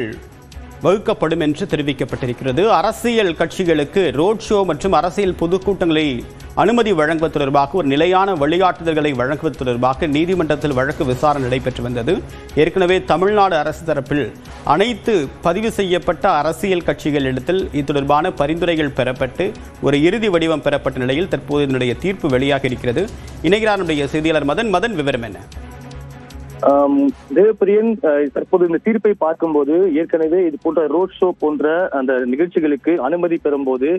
வகுக்கப்படும் என்று தெரிவிக்கப்பட்டிருக்கிறது. அரசியல் கட்சிகளுக்கு ரோட் ஷோ மற்றும் அரசியல் பொதுக்கூட்டங்களை அனுமதி வழங்குவது தொடர்பாக ஒரு நிலையான வழிகாட்டுதல்களை வழங்குவது தொடர்பாக நீதிமன்றத்தில் வழக்கு விசாரணை நடைபெற்று வந்தது. ஏற்கனவே தமிழ்நாடு அரசு தரப்பில் அனைத்து பதிவு செய்யப்பட்ட அரசியல் கட்சிகளிடத்தில் இது தொடர்பான பரிந்துரைகள் பெறப்பட்டு ஒரு இறுதி வடிவம் பெறப்பட்ட நிலையில் தற்போது இதனுடைய தீர்ப்பு வெளியாக இருக்கிறது. இணைகிறார் நம்முடைய செய்தியாளர் மதன் விவரம் என்ன? தேவப்பிரியன், தற்போது இந்த தீர்ப்பை பார்க்கும்போது ஏற்கனவே இது போன்ற ரோட் ஷோ போன்ற அந்த நிகழ்ச்சிகளுக்கு அனுமதி பெறும்போது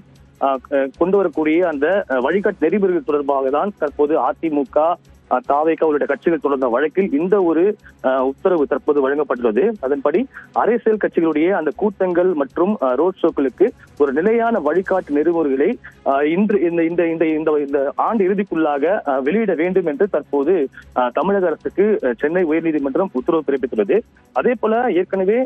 கொண்டு வரக்கூடிய அந்த வழிகாட்டு நெறிமுறைகள் தொடர்பாக தான் தற்போது அதிமுக, தாவேகா உள்ளிட்ட கட்சிகள் தொடர்ந்த வழக்கில் இந்த ஒரு உத்தரவு தற்போது வழங்கப்பட்டுள்ளது. அதன்படி அரசியல் கட்சிகளுடைய அந்த கூட்டங்கள் மற்றும் ரோட் ஷோக்களுக்கு ஒரு நிலையான வழிகாட்டு நெறிமுறைகளை இன்று இந்த ஆண்டு இறுதிக்குள்ளாக வெளியிட வேண்டும் என்று தற்போது தமிழக அரசுக்கு சென்னை உயர்நீதிமன்றம் உத்தரவு பிறப்பித்துள்ளது. அதே போல ஏற்கனவே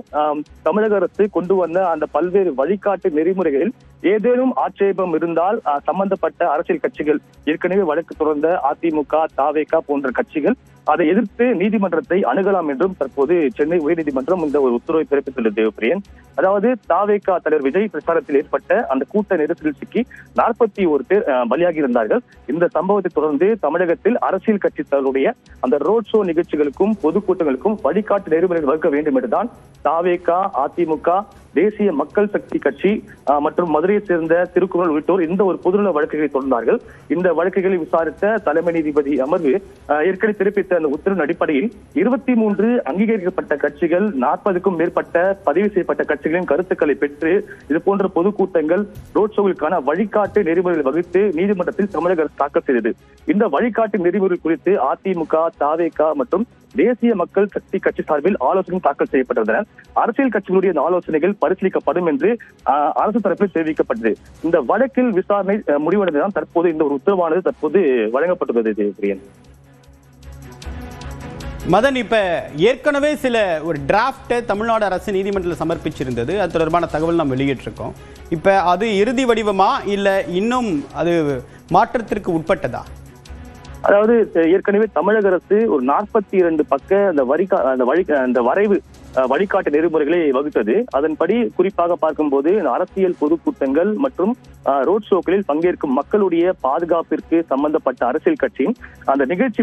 தமிழக அரசு கொண்டு வந்த அந்த பல்வேறு வழிகாட்டு நெறிமுறைகளில் ஏதேனும் ஆட்சேபம் இருந்தால் சம்பந்தப்பட்ட அரசியல் கட்சிகள் ஏற்கனவே வழக்கு தொடர்ந்த அதிமுக, தாவேகா போன்ற கட்சிகள் அதை எதிர்த்து நீதிமன்றத்தை அணுகலாம் என்றும் தற்போது சென்னை உயர்நீதிமன்றம் இந்த ஒரு உத்தரவை பிறப்பித்துள்ளது. தேவப்பிரியன், அதாவது தாவேகா தலைவர் விஜய் பிரச்சாரத்தில் ஏற்பட்ட அந்த கூட்ட நெரிசலில் சிக்கி 41 பேர் பலியாகி இருந்தார்கள். இந்த சம்பவத்தை தொடர்ந்து தமிழகத்தில் அரசியல் கட்சி தங்களுடைய அந்த ரோட் ஷோ நிகழ்ச்சிகளுக்கும் பொதுக்கூட்டங்களுக்கும் வழிகாட்டு நெறிமுறைகள் வகுக்க வேண்டும் என்றுதான் தாவேகா, அதிமுக, தேசிய மக்கள் சக்தி கட்சி மற்றும் மதுரையை சேர்ந்த திருக்குறள் உள்ளிட்டோர் இந்த ஒரு பொதுநல வழக்குகளை தொடர்ந்தார்கள். இந்த வழக்குகளை விசாரித்த தலைமை நீதிபதி அமர்வு ஏற்கனவே பிறப்பித்த அந்த உத்தரவின் அடிப்படையில் 23 அங்கீகரிக்கப்பட்ட கட்சிகள், 40க்கும் மேற்பட்ட பதிவு செய்யப்பட்ட கட்சிகளின் கருத்துக்களை பெற்று இது போன்ற பொதுக்கூட்டங்கள், ரோட் ஷோவுக்கான வழிகாட்டு நெறிமுறைகளை வகுத்து நீதிமன்றத்தில் தமிழக அரசு தாக்கல் செய்தது. இந்த வழிகாட்டு நெறிமுறை குறித்து அதிமுக, தாவேகா மற்றும் தேசிய மக்கள் சக்தி கட்சி சார்பில் ஆலோசனை தாக்கல் செய்யப்பட்டிருந்தன. அரசியல் கட்சிகளுடைய இந்த ஆலோசனைகள் பரிசீலிக்கப்படும் என்று அரசு தரப்பில் தெரிவிக்கப்பட்டது. இந்த வழக்கில் விசாரணை முடிவடைந்துதான் தற்போது இந்த ஒரு உத்தரவானது தற்போது வழங்கப்பட்டுள்ளது. மதன், இப்ப ஏற்கனவே சில ஒரு டிராப்ட் தமிழ்நாடு அரசு நீதிமன்றத்தில் சமர்ப்பிச்சிருந்தது. அது தொடர்பான தகவல் நாம் வெளியிட்டிருக்கோம். இப்ப அது இறுதி வடிவமா இல்ல இன்னும் அது மாற்றத்திற்கு உட்பட்டதா? அதாவது ஏற்கனவே தமிழக அரசு ஒரு 42 பக்க அந்த வரைவு வழிகாட்டு நெறிமுறைகளை வகுத்தது. அதன்படி குறிப்பாக பார்க்கும்போது அரசியல் பொதுக்கூட்டங்கள் மற்றும் ரோட் ஷோக்களில் பங்கேற்கும் மக்களுடைய பாதுகாப்பிற்கு சம்பந்தப்பட்ட அரசியல் கட்சியின் அந்த நிகழ்ச்சி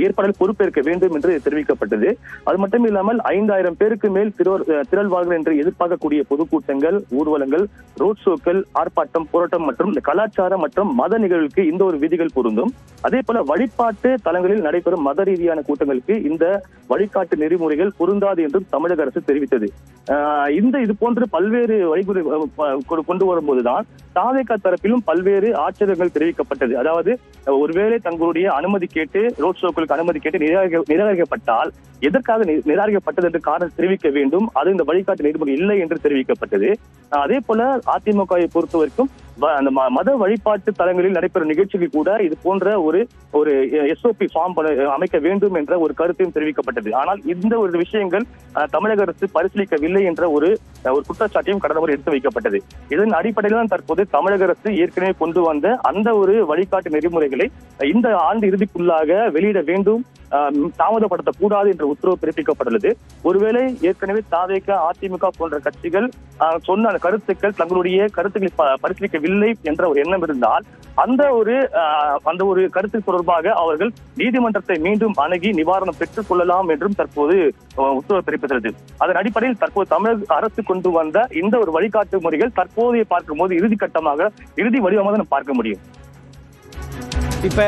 ஏற்பாடுகள் பொறுப்பேற்க வேண்டும் என்று தெரிவிக்கப்பட்டது. அது மட்டும் இல்லாமல் 5000 பேருக்கு மேல் திரள்வார்கள் என்று எதிர்பார்க்கக்கூடிய பொதுக்கூட்டங்கள், ஊர்வலங்கள், ரோட் ஷோக்கள், ஆர்ப்பாட்டம், போராட்டம் மற்றும் கலாச்சாரம் மற்றும் மத நிகழ்வுக்கு இந்த ஒரு விதிகள் பொருந்தும். அதே போல வழிபாட்டு தலங்களில் நடைபெறும் மத ரீதியான கூட்டங்களுக்கு இந்த வழிகாட்டு நெறிமுறைகள் பொருந்தாது என்றும் தமிழக அரசு தெரிவித்தது. இது போன்று பல்வேறு வழிமுறை கொண்டு வரும்போதுதான் தாவேகா தரப்பிலும் பல்வேறு ஆட்சேபங்கள் தெரிவிக்கப்பட்டது. அதாவது ஒருவேளை தங்களுடைய அனுமதி கேட்டு ரோட் ஷோக்களுக்கு அனுமதி கேட்டு நிராகரிக்கப்பட்டால் எதற்காக நிராகரிக்கப்பட்டது என்று காரணம் தெரிவிக்க வேண்டும். அது இந்த வழிகாட்டு நெறிமுறை இல்லை என்று தெரிவிக்கப்பட்டது. அதே போல அதிமுகவை பொறுத்த வரைக்கும் அந்த மத வழிபாட்டு தலங்களில் நடைபெறும் நிகழ்ச்சிகள் கூட இது போன்ற ஒரு SOP ஃபார்ம் அமைக்க வேண்டும் என்ற ஒரு கருத்தையும் தெரிவிக்கப்பட்டது. ஆனால் இந்த ஒரு விஷயங்கள் தமிழக அரசு பரிசீலிக்கவில்லை என்ற ஒரு குற்றச்சாட்டையும் கடந்த முறை எடுத்து வைக்கப்பட்டது. இதன் அடிப்படையில் தான் தற்போது தமிழக அரசு ஏற்கனவே கொண்டு வந்த அந்த ஒரு வழிகாட்டு நெறிமுறைகளை இந்த ஆண்டு இறுதிக்குள்ளாக வெளியிட வேண்டும், தாமதப்படுத்தக்கூடாது என்ற உத்தரவு பிறப்பிக்கப்பட்டுள்ளது. ஒருவேளை ஏற்கனவே தாவேகா, அதிமுக போன்ற கட்சிகள் சொன்ன கருத்துக்கள் தங்களுடைய கருத்துக்களை பரிசீலிக்கவில்லை என்ற ஒரு எண்ணம் இருந்தால் அந்த ஒரு கருத்து தொடர்பாக அவர்கள் நீதிமன்றத்தை மீண்டும் அணுகி நிவாரணம் பெற்றுக் கொள்ளலாம் என்றும் தற்போது உத்தரவு பிறப்பித்துள்ளது. அதன் அடிப்படையில் தற்போது தமிழக அரசு கொண்டு வந்த இந்த ஒரு வழிகாட்டு முறைகள் தற்போதைய பார்க்கும்போது இறுதி வடிவமாக நாம் பார்க்க முடியும். இப்ப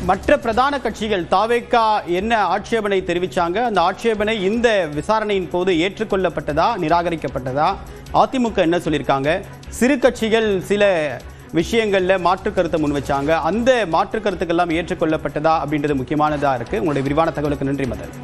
மற்ற பிரதான கட்சிகள் தாவேகா என்ன ஆட்சேபனை தெரிவிச்சாங்க? அந்த ஆட்சேபனை இந்த விசாரணையின் போது ஏற்றுக்கொள்ளப்பட்டதா, நிராகரிக்கப்பட்டதா? அதிமுக என்ன சொல்லியிருக்காங்க? சிறு கட்சிகள் சில விஷயங்கள்ல மாற்று கருத்தை முன் வச்சாங்க. அந்த மாற்று கருத்துக்கெல்லாம் ஏற்றுக்கொள்ளப்பட்டதா அப்படின்றது முக்கியமானதா இருக்கு. உங்களுடைய விரிவான தகவலுக்கு நன்றி மதன்.